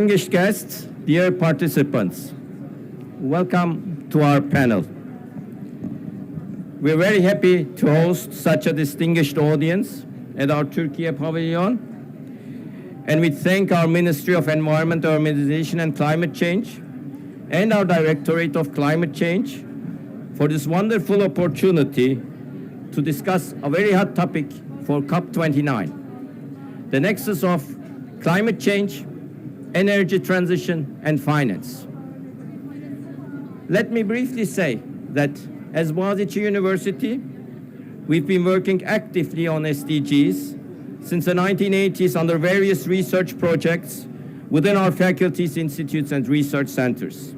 Distinguished guests, dear participants, welcome to our panel. We're very happy to host such a distinguished audience at our Türkiye Pavilion, and we thank our Ministry of Environment, Urbanization and Climate Change and our Directorate of Climate Change for this wonderful opportunity to discuss a very hot topic for COP29, the nexus of climate change, energy transition, and finance. Let me briefly say that as Boğaziçi University, we've been working actively on SDGs since the 1980s under various research projects within our faculties, institutes, and research centers.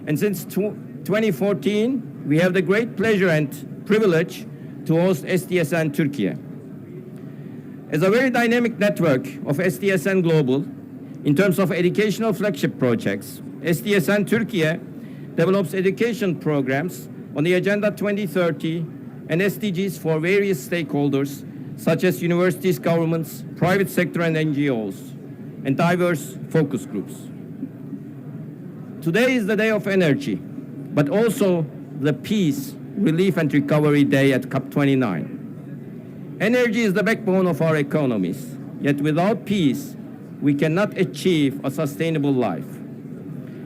And since 2014, we have the great pleasure and privilege to host SDSN Türkiye. As a very dynamic network of SDSN Global, in terms of educational flagship projects, SDSN Türkiye develops education programs on the Agenda 2030 and SDGs for various stakeholders, such as universities, governments, private sector and NGOs, and diverse focus groups. Today is the day of energy, but also the Peace, Relief and Recovery Day at COP29. Energy is the backbone of our economies, yet without peace, we cannot achieve a sustainable life.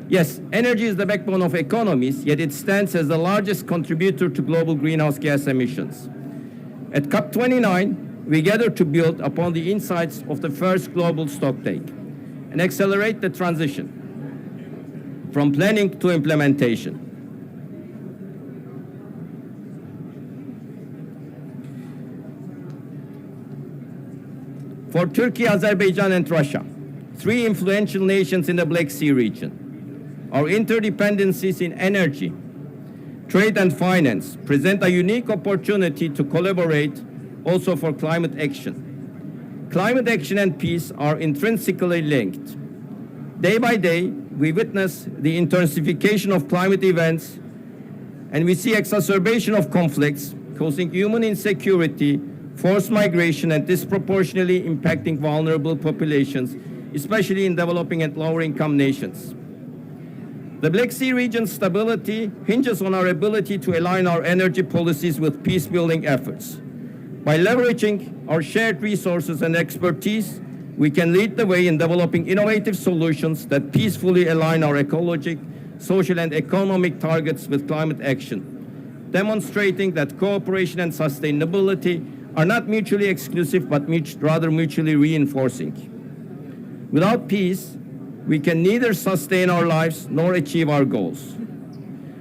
Yes, energy is the backbone of economies, yet it stands as the largest contributor to global greenhouse gas emissions. At COP29, we gather to build upon the insights of the first global stocktake and accelerate the transition from planning to implementation. For Turkey, Azerbaijan, and Russia, three influential nations in the Black Sea region, our interdependencies in energy, trade, and finance present a unique opportunity to collaborate also for climate action. Climate action and peace are intrinsically linked. Day by day, we witness the intensification of climate events, and we see exacerbation of conflicts causing human insecurity, forced migration, and disproportionately impacting vulnerable populations, especially in developing and lower-income nations. The Black Sea region's stability hinges on our ability to align our energy policies with peace-building efforts. By leveraging our shared resources and expertise, we can lead the way in developing innovative solutions that peacefully align our ecologic, social, and economic targets with climate action, demonstrating that cooperation and sustainability are not mutually exclusive, but rather mutually reinforcing. Without peace, we can neither sustain our lives nor achieve our goals.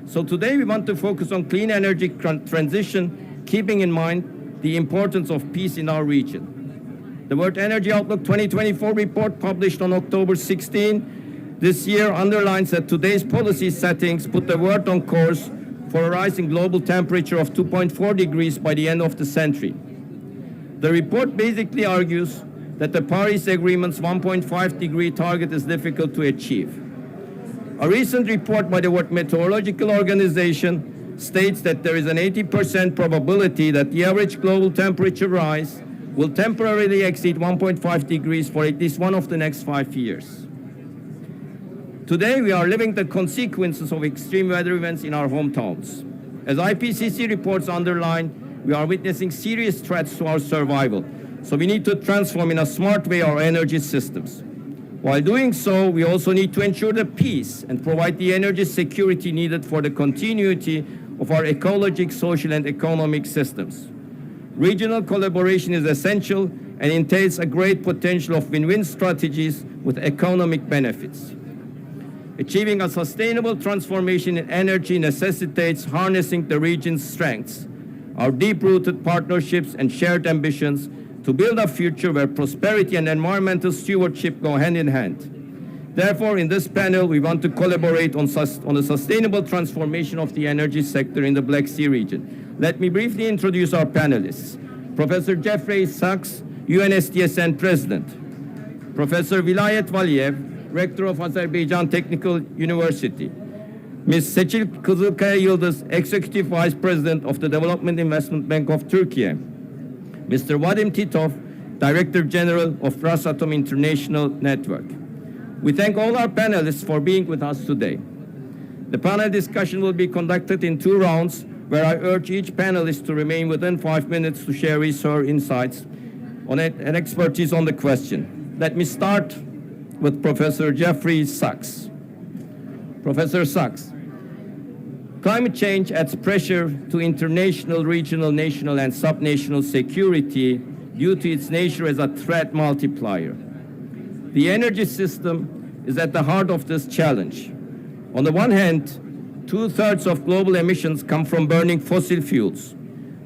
So today we want to focus on clean energy transition, keeping in mind the importance of peace in our region. The World Energy Outlook 2024 report published on October 16 this year underlines that today's policy settings put the world on course for a rise in global temperature of 2.4 degrees by the end of the century. The report basically argues that the Paris Agreement's 1.5 degree target is difficult to achieve. A recent report by the World Meteorological Organization states that there is an 80% probability that the average global temperature rise will temporarily exceed 1.5 degrees for at least one of the next 5 years. Today, we are living the consequences of extreme weather events in our hometowns. As IPCC reports underline, we are witnessing serious threats to our survival, so we need to transform in a smart way our energy systems. While doing so, we also need to ensure the peace and provide the energy security needed for the continuity of our ecologic, social, and economic systems. Regional collaboration is essential and entails a great potential of win-win strategies with economic benefits. Achieving a sustainable transformation in energy necessitates harnessing the region's strengths, our deep-rooted partnerships and shared ambitions to build a future where prosperity and environmental stewardship go hand in hand. Therefore, in this panel, we want to collaborate on the sustainable transformation of the energy sector in the Black Sea region. Let me briefly introduce our panelists. Professor Jeffrey Sachs, UNSDSN President. Professor Vilayet Valiyev, Rector of Azerbaijan Technical University. Ms. Seçil Kızılkaya Yıldız, Executive Vice President of the Development Investment Bank of Turkey. Mr. Vadim Titov, Director General of Rosatom International Network. We thank all our panelists for being with us today. The panel discussion will be conducted in 2 rounds, where I urge each panelist to remain within 5 minutes to share his or her insights on it and expertise on the question. Let me start with Professor Jeffrey Sachs. Professor Sachs, climate change adds pressure to international, regional, national, and subnational security due to its nature as a threat multiplier. The energy system is at the heart of this challenge. On the one hand, 2/3 of global emissions come from burning fossil fuels.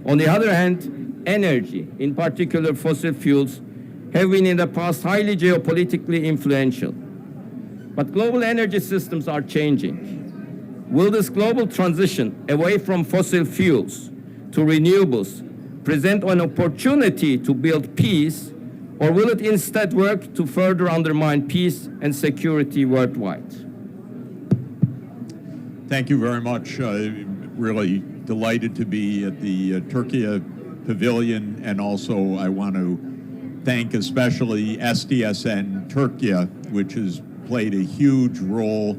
On the other hand, energy, in particular fossil fuels, have been in the past highly geopolitically influential. But global energy systems are changing. Will this global transition away from fossil fuels to renewables present an opportunity to build peace, or will it instead work to further undermine peace and security worldwide? Thank you very much. Really delighted to be at the Türkiye Pavilion, and also I want to thank especially SDSN Türkiye, which has played a huge role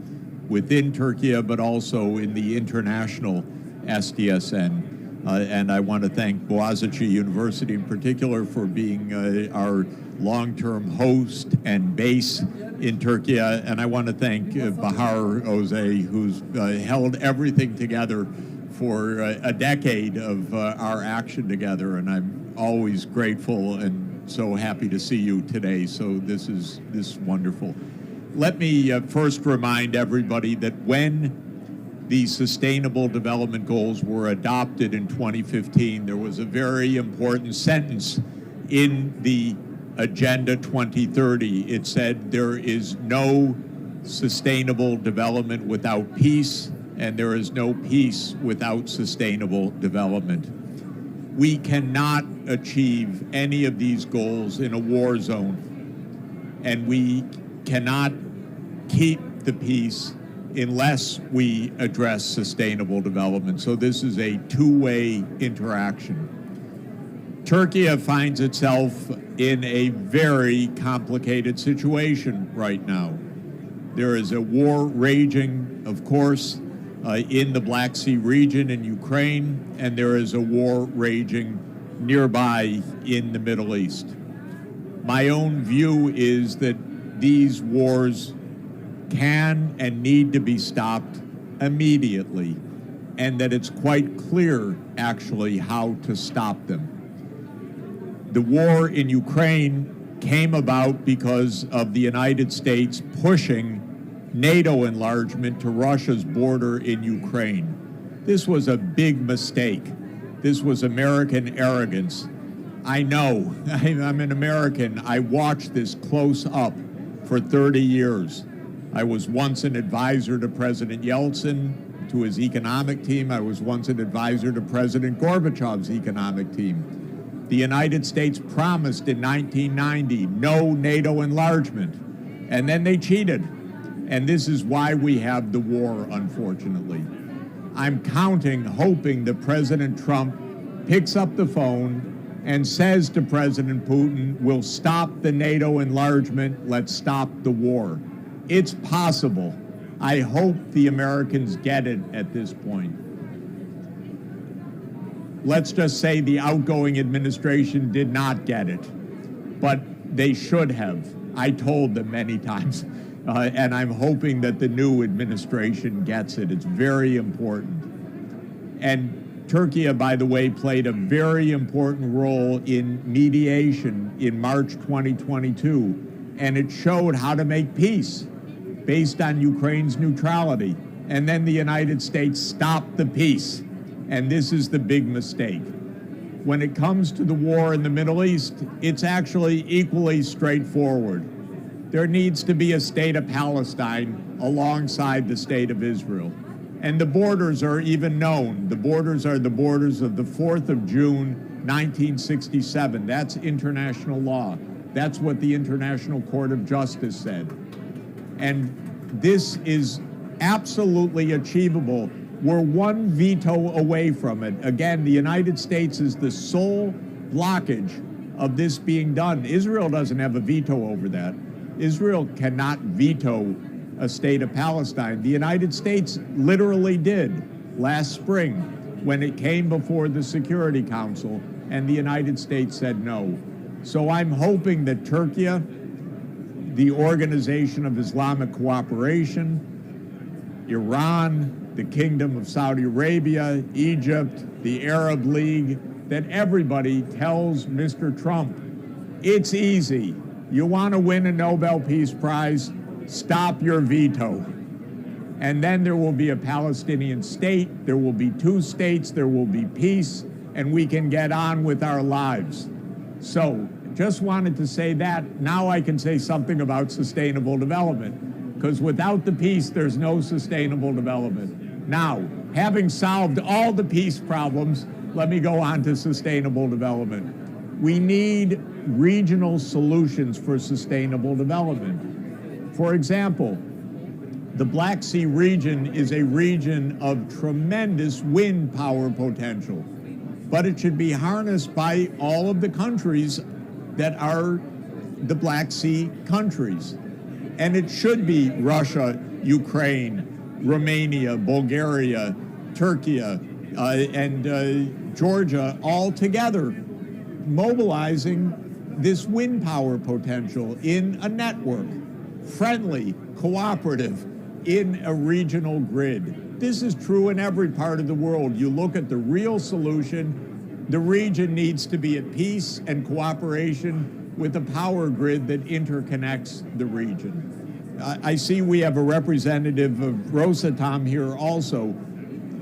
within Türkiye, but also in the international SDSN. And I want to thank Boğaziçi University in particular for being our long-term host and base in Türkiye. And I want to thank Bahar Oze, who's held everything together for a decade of our action together. And I'm always grateful and so happy to see you today. So this is wonderful. Let me first remind everybody that when the Sustainable Development Goals were adopted in 2015, there was a very important sentence in the Agenda 2030. It said there is no sustainable development without peace, and there is no peace without sustainable development. We cannot achieve any of these goals in a war zone, and we cannot keep the peace unless we address sustainable development. So this is a two-way interaction. Türkiye finds itself in a very complicated situation right now. There is a war raging, of course, in the Black Sea region in Ukraine, and there is a war raging nearby in the Middle East. My own view is that these wars can and need to be stopped immediately, and that it's quite clear, actually, how to stop them. The war in Ukraine came about because of the United States pushing NATO enlargement to Russia's border in Ukraine. This was a big mistake. This was American arrogance. I know, I'm an American. I watched this close up for 30 years. I was once an advisor to President Yeltsin, to his economic team. I was once an advisor to President Gorbachev's economic team. The United States promised in 1990 no NATO enlargement, and then they cheated. And this is why we have the war, unfortunately. I'm counting, hoping that President Trump picks up the phone and says to President Putin, we'll stop the NATO enlargement, let's stop the war. It's possible. I hope the Americans get it at this point. Let's just say the outgoing administration did not get it, but they should have. I told them many times, and I'm hoping that the new administration gets it. It's very important. And Türkiye, by the way, played a very important role in mediation in March 2022, and it showed how to make peace based on Ukraine's neutrality. And then the United States stopped the peace. And this is the big mistake. When it comes to the war in the Middle East, it's actually equally straightforward. There needs to be a state of Palestine alongside the state of Israel. And the borders are even known. The borders are the borders of the 4th of June, 1967. That's international law. That's what the International Court of Justice said. And this is absolutely achievable. We're one veto away from it. Again, the United States is the sole blockage of this being done. Israel doesn't have a veto over that. Israel cannot veto a state of Palestine. The United States literally did last spring when it came before the Security Council, and the United States said no. So I'm hoping that Turkey, the Organization of Islamic Cooperation, Iran, the Kingdom of Saudi Arabia, Egypt, the Arab League, that everybody tells Mr. Trump, it's easy. You want to win a Nobel Peace Prize? Stop your veto. And then there will be a Palestinian state, there will be 2 states, there will be peace, and we can get on with our lives. So, just wanted to say that. Now I can say something about sustainable development, because without the peace, there's no sustainable development. Now, having solved all the peace problems, let me go on to sustainable development. We need regional solutions for sustainable development. For example, the Black Sea region is a region of tremendous wind power potential, but it should be harnessed by all of the countries that are the Black Sea countries. And it should be Russia, Ukraine, Romania, Bulgaria, Turkey, and Georgia all together mobilizing this wind power potential in a network, friendly, cooperative, in a regional grid. This is true in every part of the world. You look at the real solution, the region needs to be at peace and cooperation with a power grid that interconnects the region. I see we have a representative of Rosatom here also.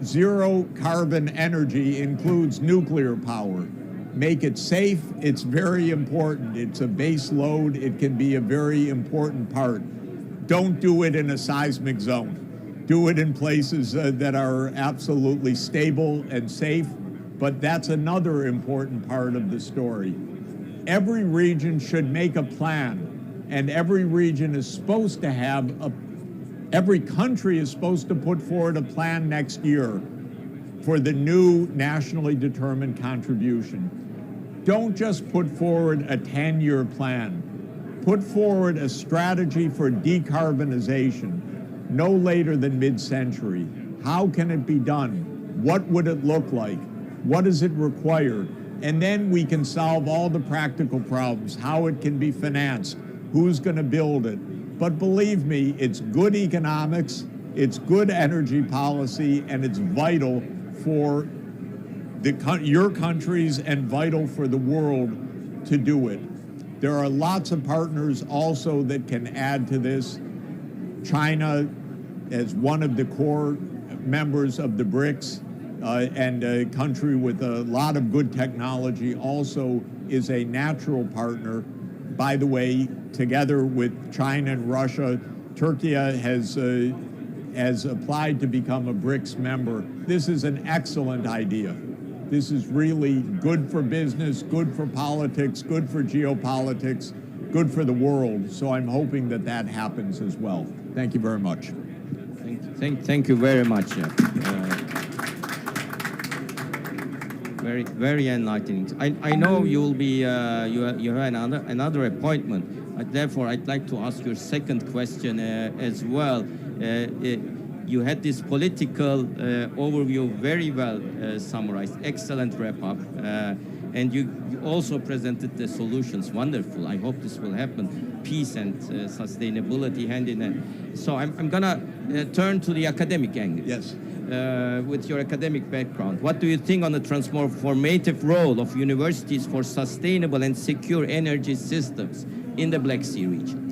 Zero carbon energy includes nuclear power. Make it safe, it's very important. It's a base load, it can be a very important part. Don't do it in a seismic zone. Do it in places that are absolutely stable and safe, but that's another important part of the story. Every region should make a plan, and every region is supposed to have every country is supposed to put forward a plan next year for the new nationally determined contribution. Don't just put forward a 10-year plan. Put forward a strategy for decarbonization no later than mid-century. How can it be done? What would it look like? What does it require? And then we can solve all the practical problems, how it can be financed, who's going to build it. But believe me, it's good economics, it's good energy policy, and it's vital for your countries and vital for the world to do it. There are lots of partners also that can add to this. China, as one of the core members of the BRICS, and a country with a lot of good technology, also is a natural partner. By the way, together with China and Russia, Turkey has applied to become a BRICS member. This is an excellent idea. This is really good for business, good for politics, good for geopolitics, good for the world. So I'm hoping that that happens as well. Thank you very much. Thank you very much. Very enlightening. I know you will be you have another appointment. Therefore, I'd like to ask your second question as well. You had this political overview very well summarized. Excellent wrap up. And you also presented the solutions. Wonderful. I hope this will happen. Peace and sustainability hand in hand. So I'm going to turn to the academic angle. Yes. With your academic background, what do you think on the transformative role of universities for sustainable and secure energy systems in the Black Sea region?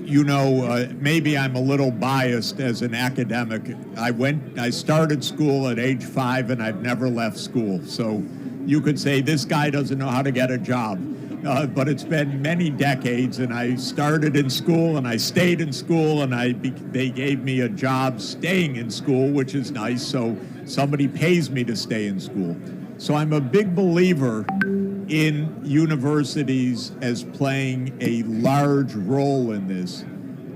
You know, maybe I'm a little biased as an academic. I started school at age 5 and I've never left school. So you could say this guy doesn't know how to get a job. But it's been many decades, and I started in school and I stayed in school, and they gave me a job staying in school, which is nice. So somebody pays me to stay in school. So I'm a big believer in universities as playing a large role in this,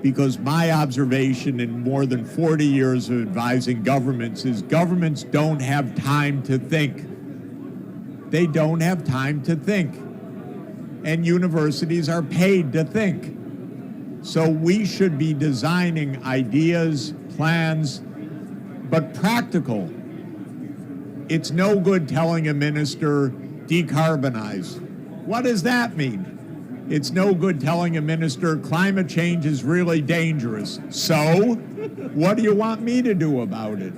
because my observation in more than 40 years of advising governments is governments don't have time to think. They don't have time to think. and universities are paid to think. So we should be designing ideas, plans, but practical. It's no good telling a minister, decarbonize. What does that mean? It's no good telling a minister climate change is really dangerous. So, what do you want me to do about it?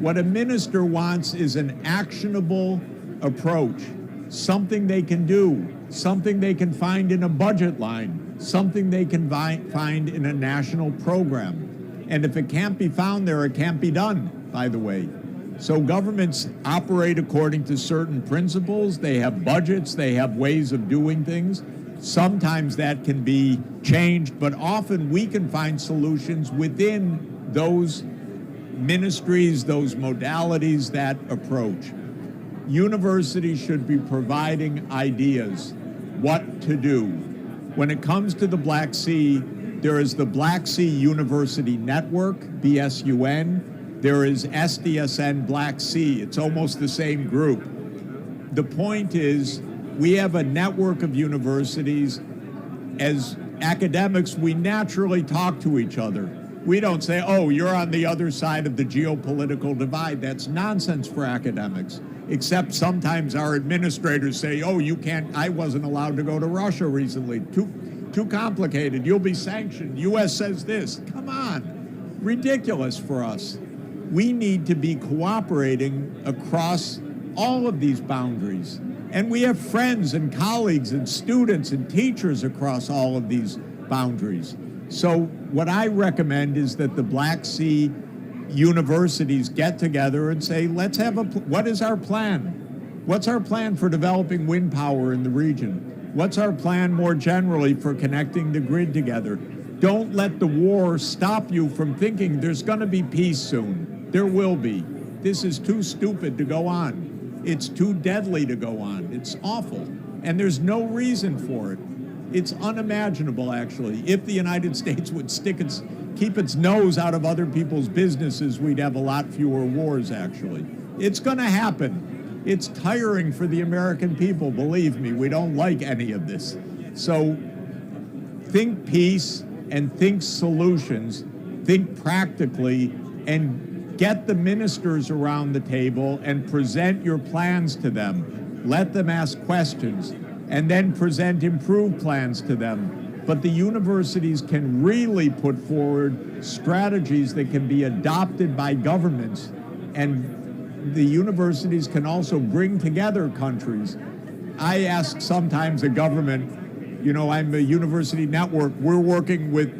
What a minister wants is an actionable approach, something they can do, something they can find in a budget line, something they can find in a national program. And if it can't be found there, it can't be done, by the way. So governments operate according to certain principles. They have budgets, they have ways of doing things. Sometimes that can be changed, but often we can find solutions within those ministries, those modalities, that approach. Universities should be providing ideas, what to do. When it comes to the Black Sea, there is the Black Sea University Network, BSUN. There is SDSN Black Sea. It's almost the same group. The point is, we have a network of universities. As academics, we naturally talk to each other. We don't say, oh, you're on the other side of the geopolitical divide. That's nonsense for academics. Except sometimes our administrators say, oh, you can't, I wasn't allowed to go to Russia recently. Too complicated. You'll be sanctioned. U.S. says this. Come on. Ridiculous for us. We need to be cooperating across all of these boundaries. And we have friends and colleagues and students and teachers across all of these boundaries. So what I recommend is that the Black Sea universities get together and say, let's have what is our plan? What's our plan for developing wind power in the region? What's our plan more generally for connecting the grid together? Don't let the war stop you from thinking there's going to be peace soon. There will be. This is too stupid to go on. It's too deadly to go on. It's awful. And there's no reason for it. It's unimaginable, actually. If the United States would keep its nose out of other people's businesses, we'd have a lot fewer wars, actually. It's going to happen. It's tiring for the American people, believe me. We don't like any of this. So think peace and think solutions, think practically, and get the ministers around the table and present your plans to them. Let them ask questions, and then present improved plans to them. But the universities can really put forward strategies that can be adopted by governments, and the universities can also bring together countries. I ask sometimes a government, you know, I'm a university network, we're working with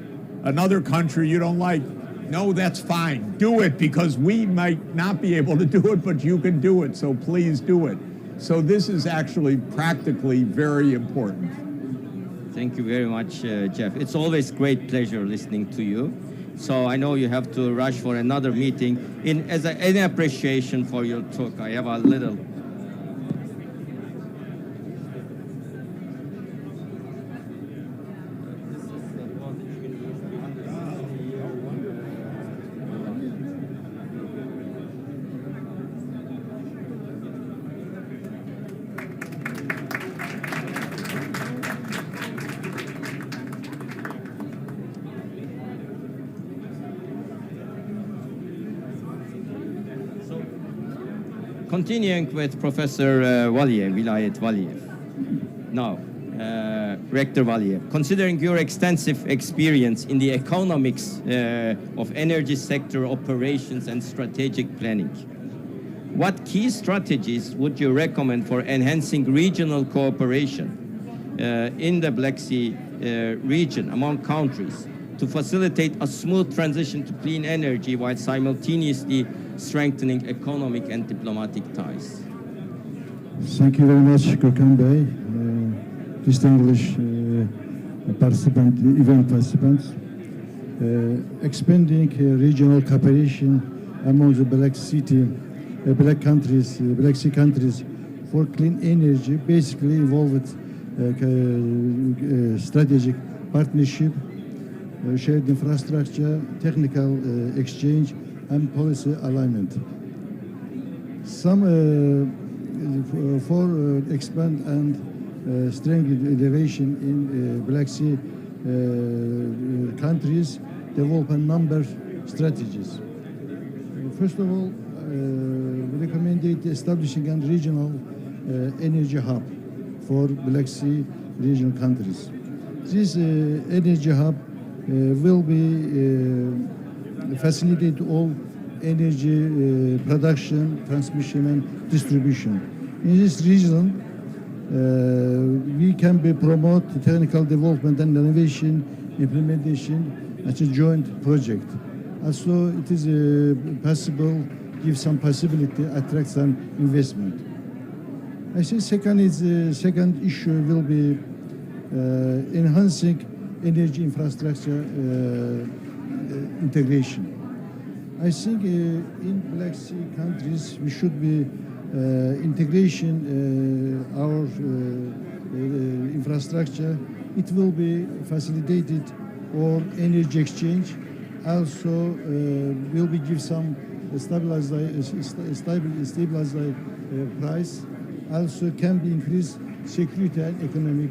another country you don't like. No, that's fine. Do it, because we might not be able to do it, but you can do it, so please do it. So this is actually practically very important. Thank you very much, Jeff. It's always great pleasure listening to you. So I know you have to rush for another meeting. As an appreciation for your talk, I have a little. Continuing with Professor Vilayet Valiyev. Now, Rector Valiyev, considering your extensive experience in the economics of energy sector operations and strategic planning, what key strategies would you recommend for enhancing regional cooperation in the Black Sea region among countries to facilitate a smooth transition to clean energy while simultaneously strengthening economic and diplomatic ties? Thank you very much, Gökhan Bey, distinguished event participants. Expanding regional cooperation among the Black Sea countries for clean energy basically involved strategic partnership, shared infrastructure, technical exchange, and policy alignment. Some for expand and strengthened elevation in Black Sea countries, develop a number strategies. First of all, we recommended establishing a regional energy hub for Black Sea regional countries. This energy hub will be facilitate all energy production, transmission, and distribution. In this region, we can promote technical development and innovation implementation as a joint project. Also, it is possible give some possibility attract some investment. I think second issue will be enhancing energy infrastructure integration. I think in Black Sea countries we should be integration our infrastructure. It will be facilitated or energy exchange. Also will be give some stabilize price. Also can be increased security and economic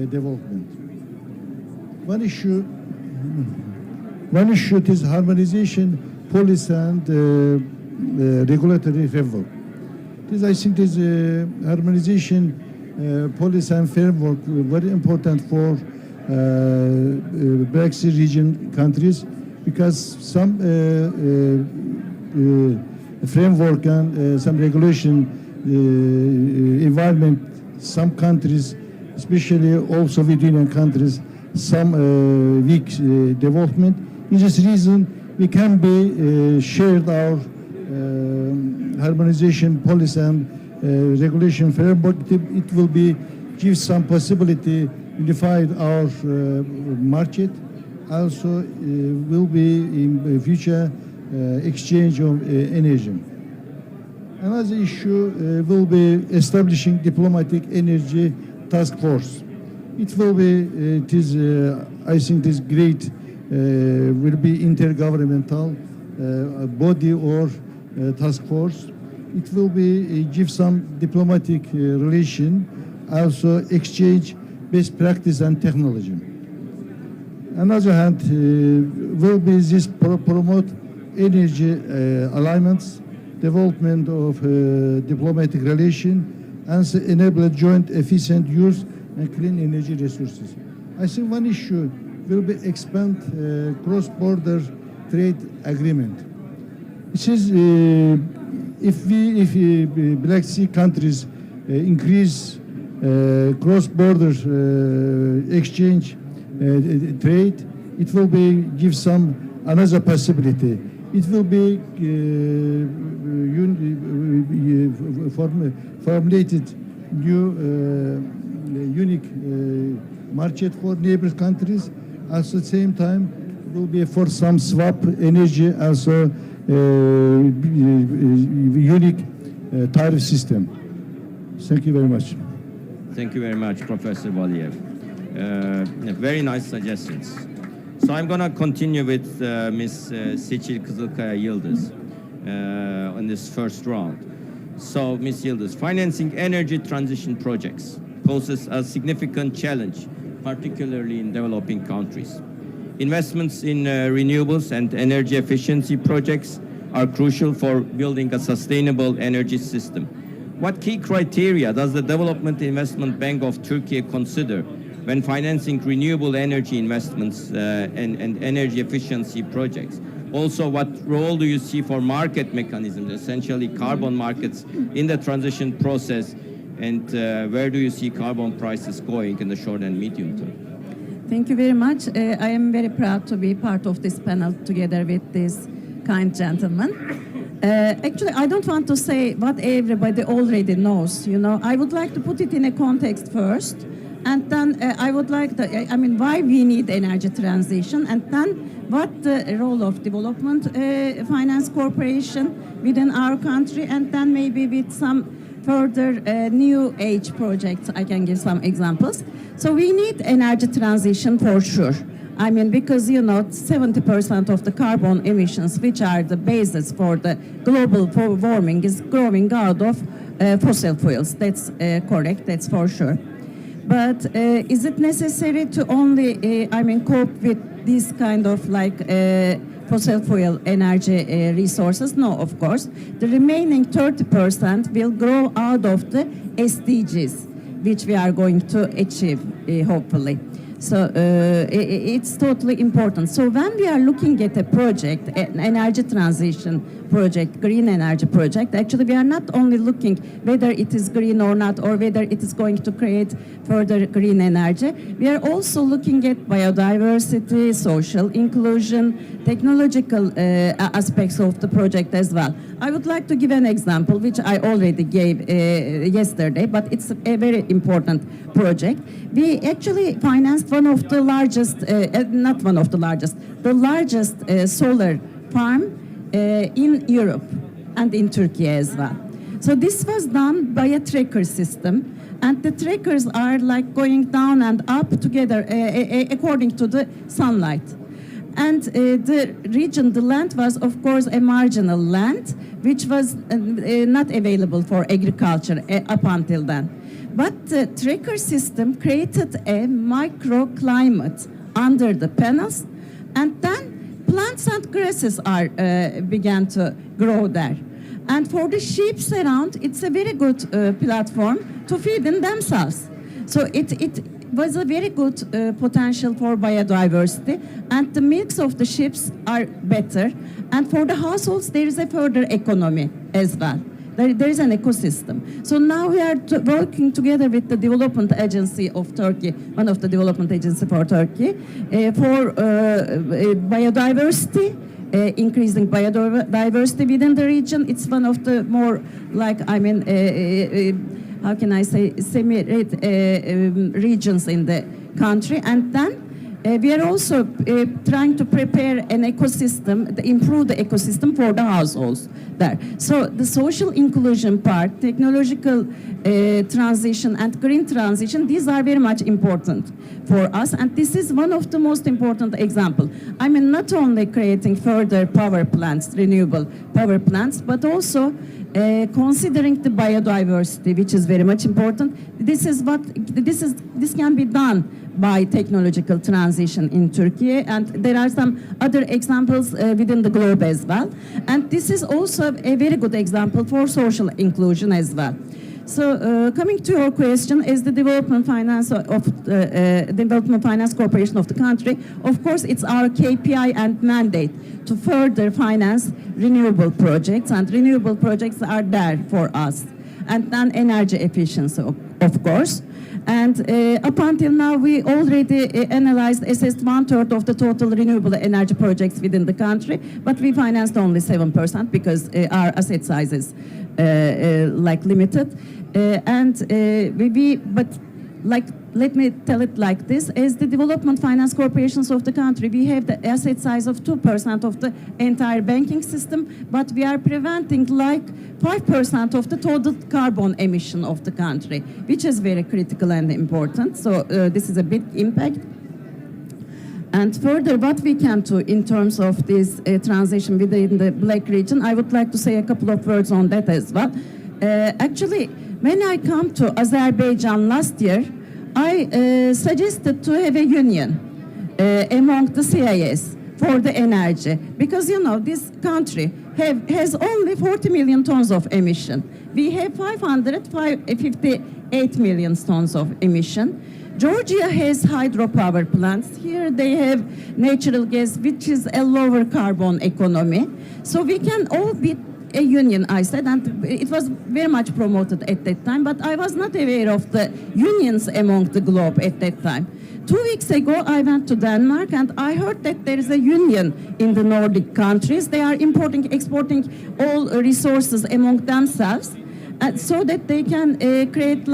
development. One issue is harmonization policy and regulatory framework. This I think is harmonization policy and framework very important for Black Sea region countries, because some framework and some regulation environment, some countries, especially also within countries, some weak development. In this reason, we can be shared our harmonization policy and regulation framework. It will be give some possibility unify our market. Also will be in future exchange of energy. Another issue will be establishing diplomatic energy task force. It will be, I think this great will be intergovernmental body or task force. It will be give some diplomatic relation, also exchange best practice and technology. Another hand will be this promote energy alignments, development of diplomatic relation, and enable joint efficient use and clean energy resources. I think one issue will be expand cross-border trade agreement. It is if Black Sea countries increase cross-border exchange trade, it will be give some another possibility. It will be formulated new unique market for neighbor countries. At the same time, it will be for some swap energy, also unique tariff system. Thank you very much. Thank you very much, Professor Valiev. Very nice suggestions. So I'm going to continue with Ms. Seçil Kızılkaya Yıldız on this first round. So, Ms. Yıldız, financing energy transition projects poses a significant challenge, particularly in developing countries. Investments in renewables and energy efficiency projects are crucial for building a sustainable energy system. What key criteria does the Development Investment Bank of Turkey consider when financing renewable energy investments and energy efficiency projects? Also, what role do you see for market mechanisms, essentially carbon markets, in the transition process, and where do you see carbon prices going in the short and medium term? Thank you very much. I am very proud to be part of this panel together with this kind gentleman. Actually, I don't want to say what everybody already knows. You know, I would like to put it in a context first. And then I would like to, why we need energy transition, and then what the role of development finance corporation within our country, and then maybe with some further new age projects, I can give some examples. So we need energy transition for sure. Because, 70% of the carbon emissions, which are the basis for the global warming, is growing out of fossil fuels. That's correct, that's for sure. But is it necessary to only, cope with this kind of fossil fuel energy resources? No, of course. The remaining 30% will grow out of the SDGs, which we are going to achieve, hopefully. So it's totally important. So when we are looking at a project, an energy transition project, green energy project, actually we are not only looking whether it is green or not, or whether it is going to create further green energy. We are also looking at biodiversity, social inclusion, technological aspects of the project as well. I would like to give an example, which I already gave yesterday, but it's a very important project. We actually financed one of the largest, not one of the largest, the largest solar farm in Europe and in Turkey as well. So this was done by a tracker system, and the trackers are like going down and up together according to the sunlight. And the region, the land was of course a marginal land, which was not available for agriculture up until then. But the tracker system created a microclimate under the panels, and then plants and grasses are began to grow there. And for the sheep around, it's a very good platform to feed in themselves. So it was a very good potential for biodiversity, and the milks of the sheep are better. And for the households, there is a further economy as well. There is an ecosystem. So now we are working together with the Development Agency of Turkey, one of the development agencies for Turkey, for biodiversity, increasing biodiversity within the region. It's one of the more, how can I say, semi-arid regions in the country. And then we are also trying to prepare an ecosystem, improve the ecosystem for the households there. So the social inclusion part, technological transition and green transition, these are very much important for us. And this is one of the most important examples. I mean, not only creating further power plants, renewable power plants, but also considering the biodiversity, which is very much important. This can be done by technological transition in Turkey, and there are some other examples within the globe as well. And this is also a very good example for social inclusion as well. So coming to your question, as the Development Finance Development Finance Corporation of the country, of course it's our KPI and mandate to further finance renewable projects, and renewable projects are there for us. And then energy efficiency, of course. And up until now, we already assessed 1/3 of the total renewable energy projects within the country, but we financed only 7% because our asset size is limited. Let me tell it like this: as the Development Finance Corporations of the country, we have the asset size of 2% of the entire banking system, but we are preventing 5% of the total carbon emission of the country, which is very critical and important. So this is a big impact. And further, what we can do in terms of this transition within the Black region, I would like to say a couple of words on that as well. Actually, when I come to Azerbaijan last year, I suggested to have a union among the CIS for the energy, because this country has only 40 million tons of emission. We have 558 million tons of emission. Georgia has hydropower plants. Here they have natural gas, which is a lower carbon economy. So we can all be a union, I said, and it was very much promoted at that time, but I was not aware of the unions among the globe at that time. 2 weeks ago, I went to Denmark, and I heard that there is a union in the Nordic countries. They are exporting all resources among themselves, so that they can create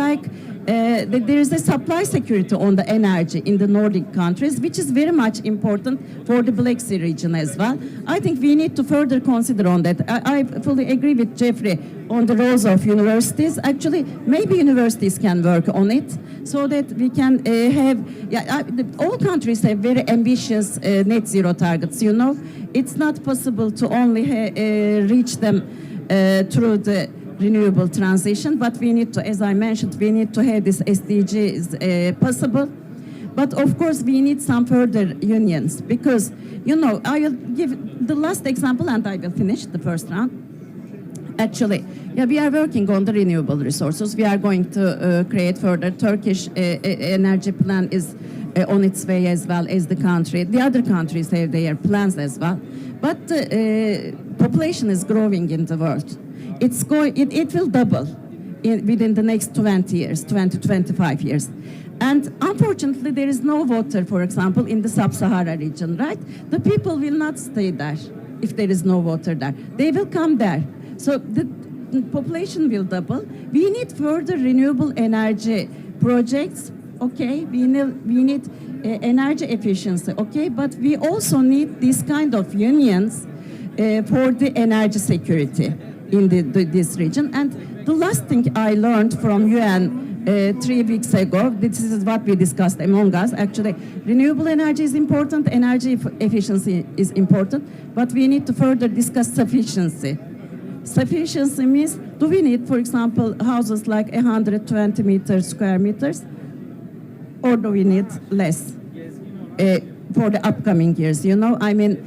there is a supply security on the energy in the Nordic countries, which is very much important for the Black Sea region as well. I think we need to further consider on that. I fully agree with Jeffrey on the roles of universities. Actually, maybe universities can work on it so that we can all countries have very ambitious net zero targets. It's not possible to only reach them through the renewable transition, but we need to, as I mentioned, we need to have this SDGs possible. But of course, we need some further unions because, you know, I will give the last example and I will finish the first round. Actually, yeah, we are working on the renewable resources. We are going to create further. Turkish energy plan is on its way as well as the country. The other countries have their plans as well. But the population is growing in the world. It will double within the next 20 years, 20 to 25 years. And unfortunately, there is no water, for example, in the sub-Sahara region, right? The people will not stay there if there is no water there. They will come there. So the population will double. We need further renewable energy projects, okay? We need energy efficiency, okay? But we also need this kind of unions for the energy security in this region. And the last thing I learned from UN 3 weeks ago, this is what we discussed among us. Actually, renewable energy is important, energy efficiency is important, but we need to further discuss sufficiency. Sufficiency means, do we need, for example, houses like 120 square meters, or do we need less for the upcoming years? You know, I mean,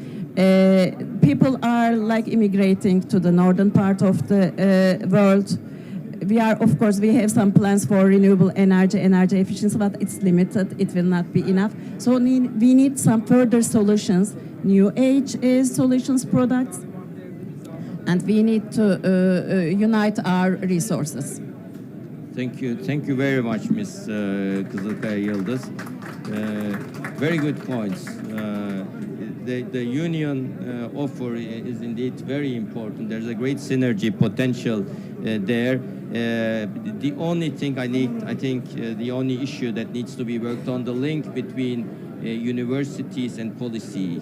people are like immigrating to the northern part of the world. Of course, we have some plans for renewable energy efficiency, but it's limited. It will not be enough. So we need some further solutions, new age solutions, products, and we need to unite our resources. Thank you very much, Ms. Kızılkaya Yıldız. Very good points. The union offer is indeed very important. There's a great synergy potential there. The only thing I think the only issue that needs to be worked on, the link between universities and policy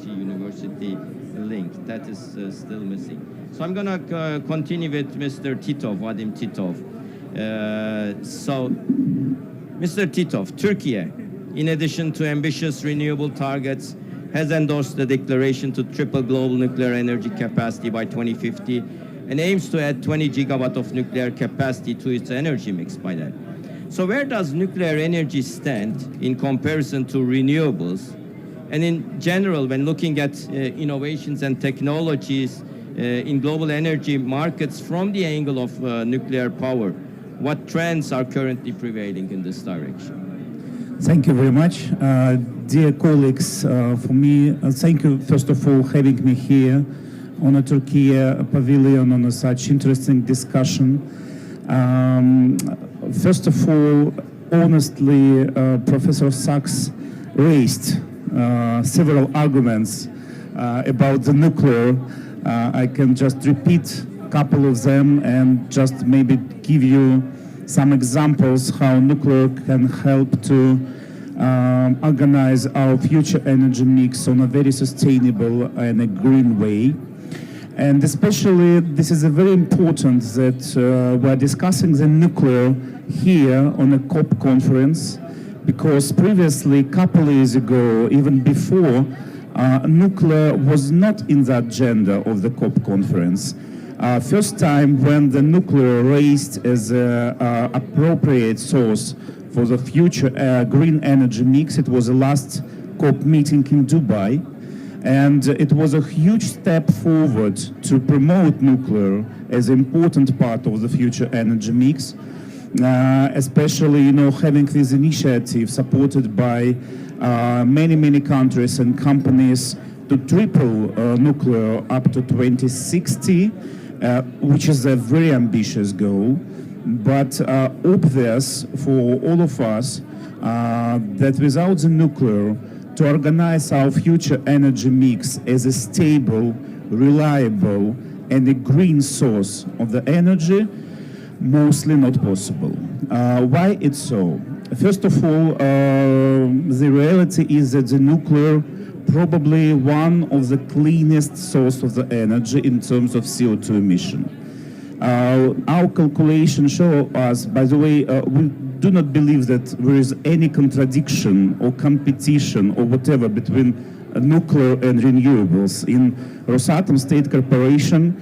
university link, that is still missing. So I'm going to continue with Mr. Titov, Vadim Titov. So, Mr. Titov, Turkey, in addition to ambitious renewable targets, has endorsed the declaration to triple global nuclear energy capacity by 2050 and aims to add 20 gigawatt of nuclear capacity to its energy mix by then. So where does nuclear energy stand in comparison to renewables? And in general, when looking at innovations and technologies in global energy markets from the angle of nuclear power, what trends are currently prevailing in this direction? Thank you very much. Dear colleagues, for me, thank you first of all having me here on a Türkiye Pavilion on such interesting discussion. First of all, honestly, Professor Sachs raised several arguments about the nuclear. I can just repeat a couple of them and just maybe give you some examples how nuclear can help to organize our future energy mix on a very sustainable and a green way. And especially, this is very important that we're discussing the nuclear here on a COP conference, because previously, a couple of years ago, even before, nuclear was not in the agenda of the COP conference. First time when the nuclear raised as an appropriate source for the future green energy mix, it was the last COP meeting in Dubai. And it was a huge step forward to promote nuclear as an important part of the future energy mix, especially, you know, having this initiative supported by many countries and companies to triple nuclear up to 2060, which is a very ambitious goal, but obvious for all of us that without the nuclear, to organize our future energy mix as a stable, reliable, and a green source of the energy, mostly not possible. Why it's so? First of all, the reality is that the nuclear probably one of the cleanest source of the energy in terms of CO2 emission. Our calculations show us, by the way, we do not believe that there is any contradiction or competition or whatever between nuclear and renewables. In Rosatom State Corporation,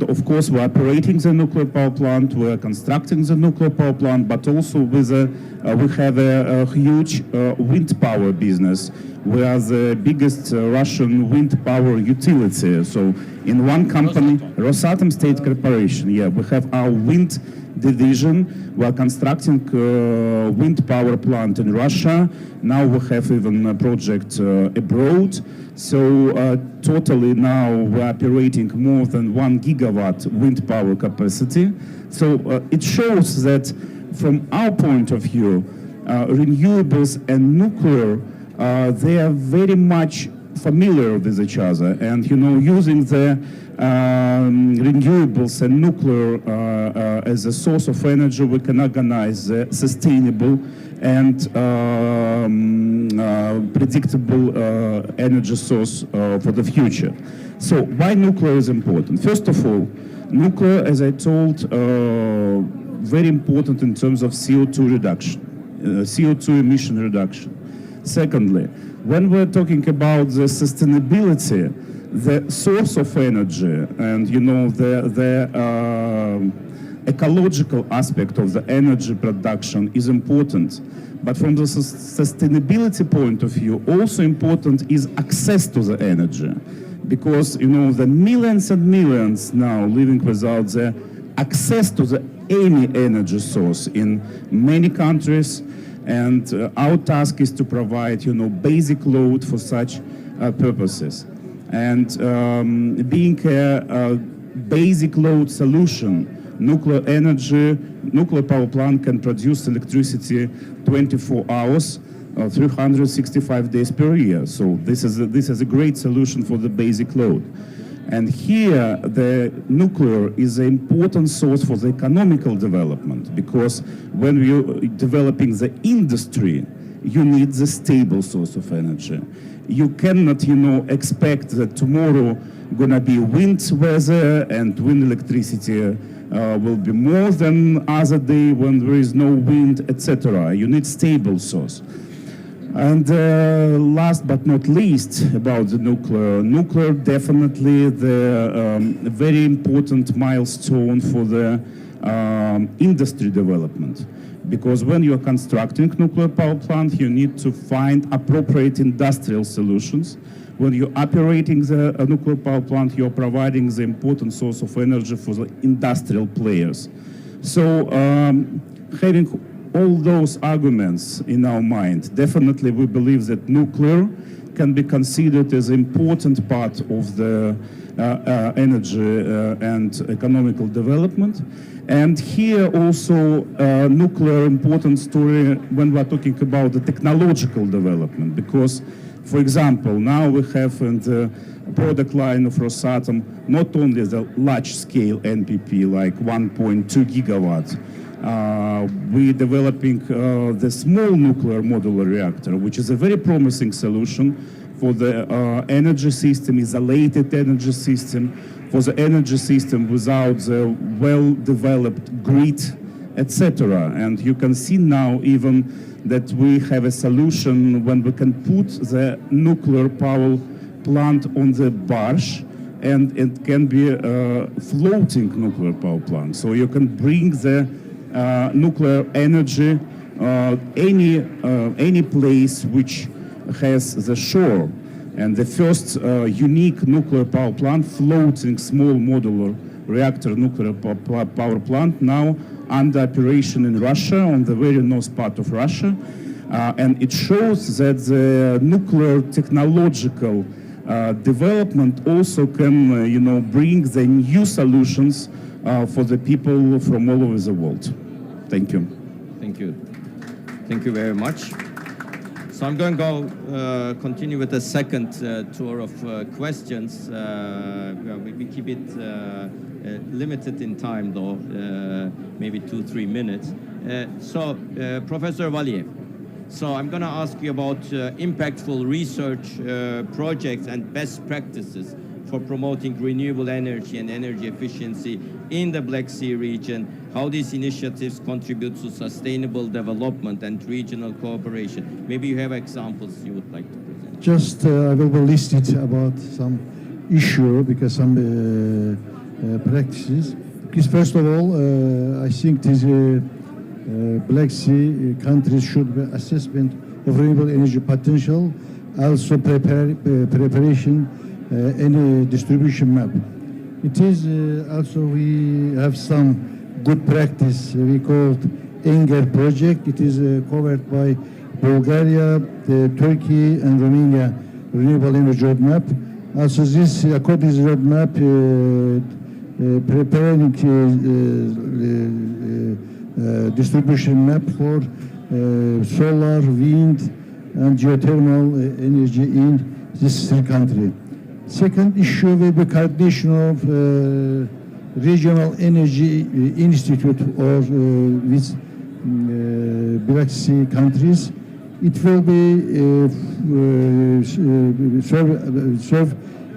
of course, we're operating the nuclear power plant, we're constructing the nuclear power plant, but also with we have a huge wind power business. We are the biggest Russian wind power utility. So in one company, Rosatom State Corporation, yeah, we have our wind division. We are constructing wind power plant in Russia. Now we have even a project abroad. So totally now we're operating more than 1 gigawatt wind power capacity. So it shows that from our point of view, renewables and nuclear, they are very much familiar with each other, and using the renewables and nuclear as a source of energy, we can organize the sustainable and predictable energy source for the future. So why nuclear is important? First of all, nuclear, as I told, very important in terms of CO2 reduction, CO2 emission reduction. Secondly, when we're talking about the sustainability, the source of energy and the ecological aspect of the energy production is important. But from the sustainability point of view, also important is access to the energy, because the millions and millions now living without the access to any energy source in many countries. And our task is to provide, basic load for such purposes. And being a basic load solution, nuclear power plant can produce electricity 24 hours, 365 days per year. So this is a great solution for the basic load. And here, the nuclear is an important source for the economical development, because when you're developing the industry, you need the stable source of energy. You cannot, expect that tomorrow gonna be wind weather and wind electricity will be more than other day when there is no wind, etc. You need stable source. And last but not least, about the nuclear definitely the very important milestone for the industry development. Because when you're constructing nuclear power plant, you need to find appropriate industrial solutions. When you're operating the nuclear power plant, you're providing the important source of energy for the industrial players. So having all those arguments in our mind, definitely we believe that nuclear can be considered as an important part of the energy and economical development. And here also nuclear important story when we're talking about the technological development, because, for example, now we have in the product line of Rosatom not only the large-scale NPP like 1.2 gigawatt. We're developing the small nuclear modular reactor, which is a very promising solution for the energy system, isolated energy system, for the energy system without the well-developed grid, etc. And you can see now even that we have a solution when we can put the nuclear power plant on the barge, and it can be a floating nuclear power plant. So you can bring the nuclear energy any place which has the shore. And the first unique nuclear power plant, floating small modular reactor nuclear power plant, now under operation in Russia, on the very north part of Russia. And it shows that the nuclear technological development also can bring the new solutions for the people from all over the world. Thank you. Thank you. Thank you very much. So I'm going to go continue with the second tour of questions. We keep it limited in time, though, maybe 2-3 minutes. Professor Valiev, so I'm going to ask you about impactful research projects and best practices for promoting renewable energy and energy efficiency in the Black Sea region, how these initiatives contribute to sustainable development and regional cooperation. Maybe you have examples you would like to present. Just I will list it about some issue, because some practices. Because first of all, I think this Black Sea countries should be assessment of renewable energy potential, also preparation any distribution map. It is also we have some good practice we called ENGER project. It is covered by Bulgaria, Turkey, and Romania renewable energy roadmap. Also, this according to the roadmap, preparing distribution map for solar, wind, and geothermal energy in this country. Second issue will be coordination of regional energy institute or with Black Sea countries. It will be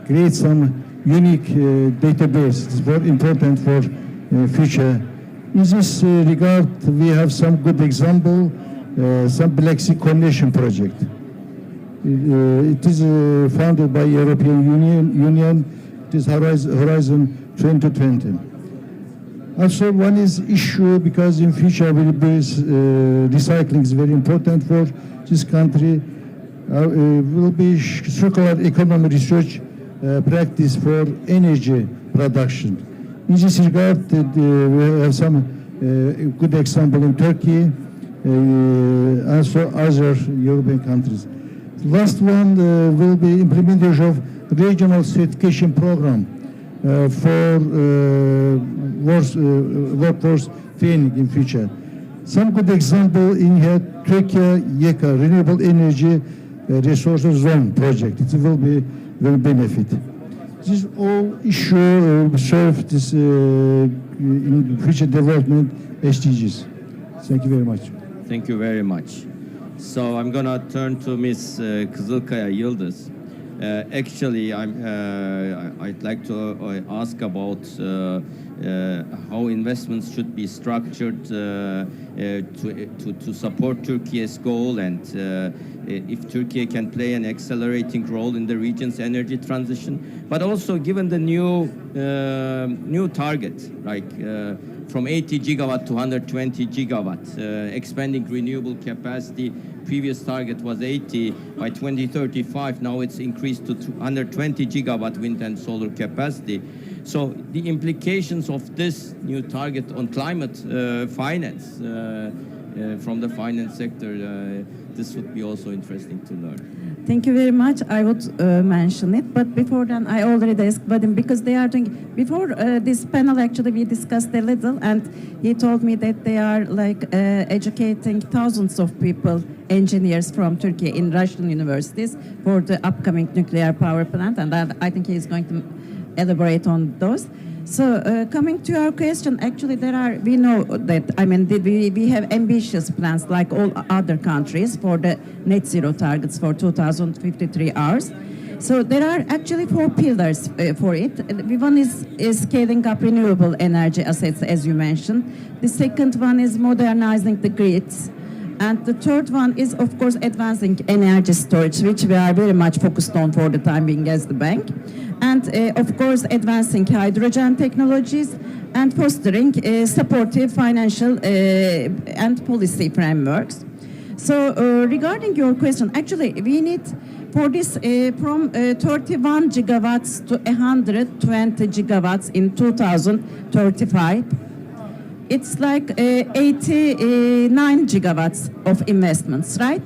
create some unique database. It's very important for future. In this regard, we have some good example, some Black Sea Coordination project. It is funded by European Union. It is Horizon 2020. Also, one is issue because in future will be recycling is very important for this country. Will be circular economy research practice for energy production. In this regard, we have some good example in Turkey, also other European countries. Last one will be implementation of regional certification program for workforce training in future. Some good example in here, Türkiye YEKA, Renewable Energy Resources Zone project. It will benefit. This all issue serve this in future development SDGs. Thank you very much. Thank you very much. So I'm going to turn to Ms. Kızılkaya Yıldız. Actually, I'd like to ask about how investments should be structured to support Turkey's goal, and if Turkey can play an accelerating role in the region's energy transition, but also given the new target, like from 80 gigawatt to 120 gigawatt, expanding renewable capacity. Previous target was 80 by 2035. Now it's increased to 120 gigawatt wind and solar capacity. So the implications of this new target on climate finance from the finance sector, this would be also interesting to learn. Thank you very much. I would mention it, but before then, I already asked Vadim because they are doing. Before this panel, actually, we discussed a little, and he told me that they are like educating thousands of people, engineers from Turkey in Russian universities for the upcoming nuclear power plant, and I think he is going to elaborate on those. So coming to your question, actually we know that, we have ambitious plans like all other countries for the net zero targets for 2053 hours. So there are actually 4 pillars for it. One is scaling up renewable energy assets, as you mentioned. The second one is modernizing the grids. And the third one is, of course, advancing energy storage, which we are very much focused on for the time being as the bank. And, of course, advancing hydrogen technologies and fostering supportive financial and policy frameworks. So regarding your question, actually, we need for this from 31 gigawatts to 120 gigawatts in 2035. It's like 89 gigawatts of investments, right?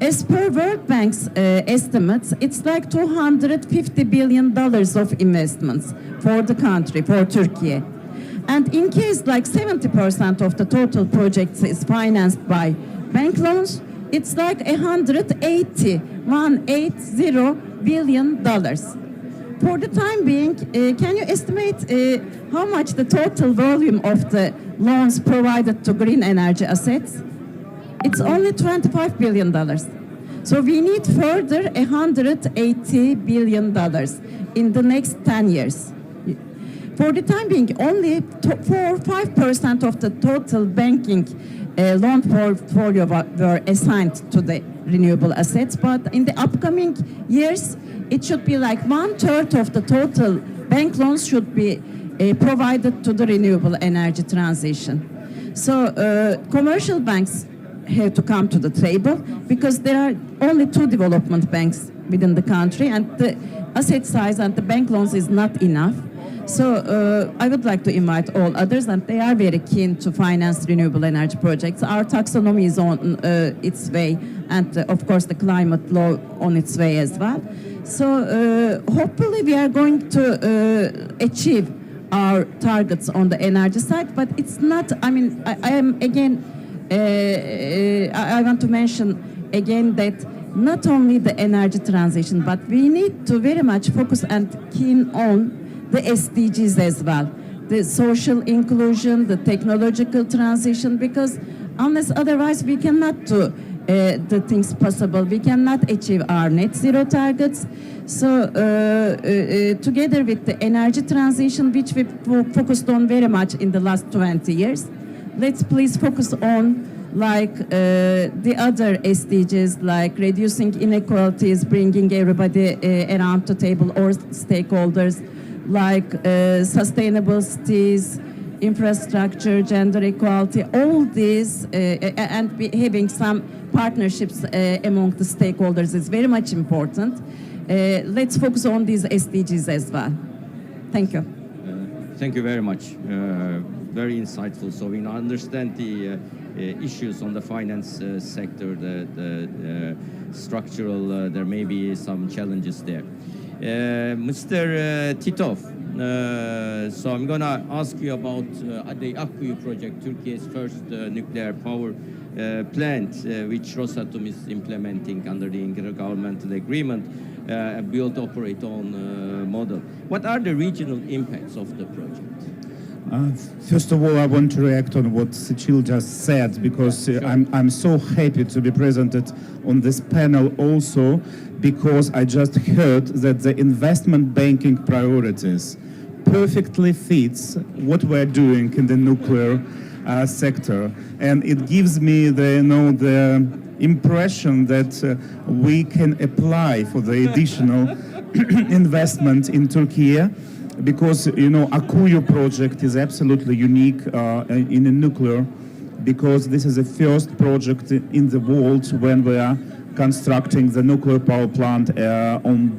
As per World Bank's estimates, it's like $250 billion of investments for the country, for Turkey. And in case like 70% of the total projects is financed by bank loans, it's like $180 billion. For the time being, can you estimate how much the total volume of the loans provided to green energy assets? It's only $25 billion. So we need further $180 billion in the next 10 years. For the time being, only 5% of the total banking loan portfolio were assigned to the renewable assets, but in the upcoming years, it should be like 1/3 of the total bank loans should be provided to the renewable energy transition. So commercial banks have to come to the table because there are only 2 development banks within the country and the asset size and the bank loans is not enough. So I would like to invite all others, and they are very keen to finance renewable energy projects. Our taxonomy is on its way, and of course the climate law on its way as well. So hopefully we are going to achieve our targets on the energy side, but it's not, I mean, I am again, I want to mention again that not only the energy transition, but we need to very much focus and keen on the SDGs as well, the social inclusion, the technological transition, because unless otherwise we cannot do the things possible. We cannot achieve our net zero targets. So together with the energy transition, which we focused on very much in the last 20 years, let's please focus on like the other SDGs, like reducing inequalities, bringing everybody around the table or stakeholders, like sustainable cities, infrastructure, gender equality, all these, and having some partnerships among the stakeholders is very much important. Let's focus on these SDGs as well. Thank you. Thank you very much. Very insightful. So we now understand the issues on the finance sector, the structural, there may be some challenges there. Mr. Titov, so I'm going to ask you about the Akkuyu project, Turkey's first nuclear power plant, which Rosatom is implementing under the intergovernmental agreement, a build-operate-own model. What are the regional impacts of the project? First of all, I want to react on what Cecil just said, because sure. I'm so happy to be presented on this panel also, because I just heard that the investment banking priorities perfectly fits what we're doing in the nuclear sector, and it gives me the impression that we can apply for the additional investment in Turkey. Because, Akkuyu project is absolutely unique in a nuclear, because this is the first project in the world when we are constructing the nuclear power plant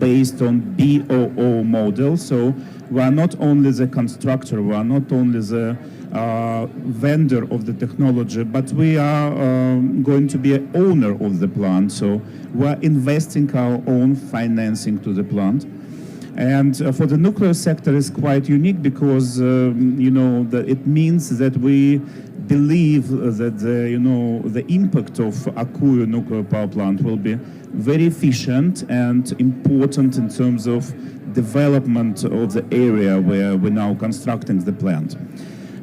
based on BOO model. So we are not only the constructor, we are not only the vendor of the technology, but we are going to be an owner of the plant. So we are investing our own financing to the plant. And for the nuclear sector is quite unique because, that it means that we believe that the impact of Akkuyu nuclear power plant will be very efficient and important in terms of development of the area where we're now constructing the plant.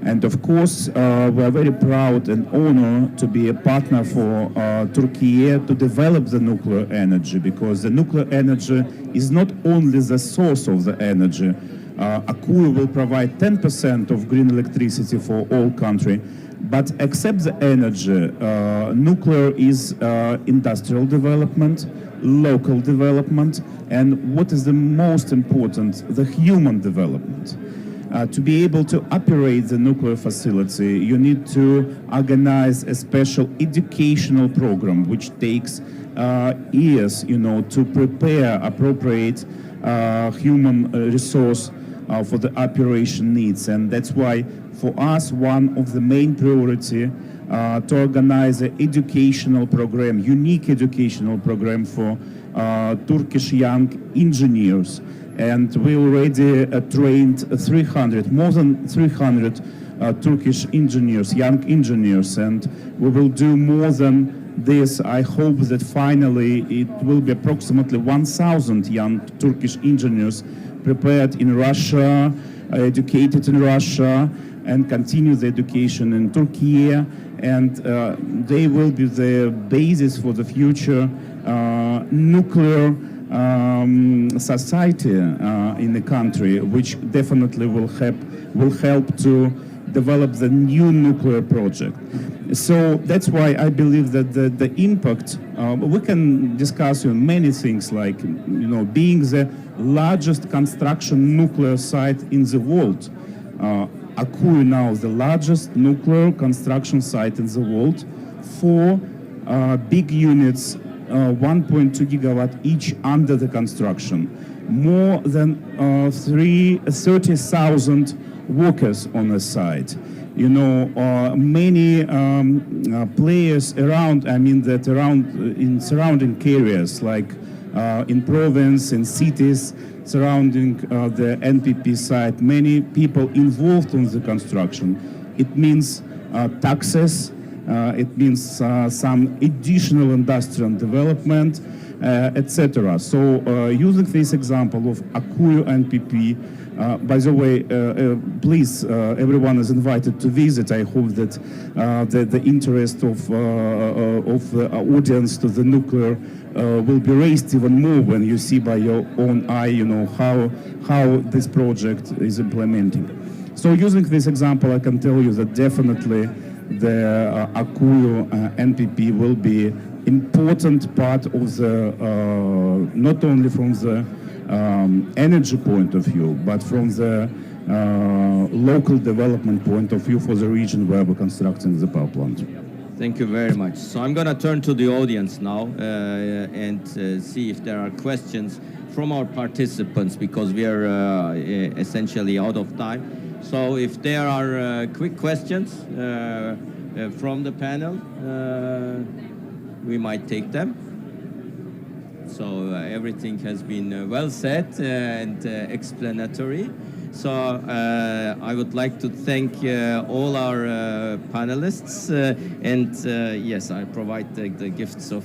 And of course, we are very proud and honored to be a partner for Turkey to develop the nuclear energy, because the nuclear energy is not only the source of the energy. Akkuyu will provide 10% of green electricity for all country, but except the energy, nuclear is industrial development, local development, and what is the most important, the human development. To be able to operate the nuclear facility, you need to organize a special educational program, which takes years, to prepare appropriate human resource for the operation needs. And that's why, for us, one of the main priority to organize an educational program, unique educational program for Turkish young engineers. And we already trained more than 300 Turkish engineers, young engineers, and we will do more than this. I hope that finally it will be approximately 1,000 young Turkish engineers prepared in Russia, educated in Russia, and continue the education in Turkey. And they will be the basis for the future nuclear society in the country, which definitely will help to develop the new nuclear project. So that's why I believe that the impact, we can discuss many things, like being the largest construction nuclear site in the world. Akuyu now is the largest nuclear construction site in the world. 4 big units, 1.2 gigawatt each under the construction. More than 30,000 workers on the site. You know, many players around, in surrounding areas, like in province, in cities surrounding the NPP site, many people involved in the construction. It means taxes, it means some additional industrial development, etc. So using this example of Akuyu NPP, by the way, please, everyone is invited to visit. I hope that the interest of the audience to the nuclear will be raised even more when you see by your own eye, you know, how this project is implementing. So using this example, I can tell you that definitely the Akuyu NPP will be important part of the, not only from the energy point of view, but from the local development point of view for the region where we're constructing the power plant. Thank you very much. So I'm going to turn to the audience now and see if there are questions from our participants, because we are essentially out of time. So if there are quick questions from the panel, we might take them. So everything has been well said and explanatory. So I would like to thank all our panelists, and yes, I provide the gifts of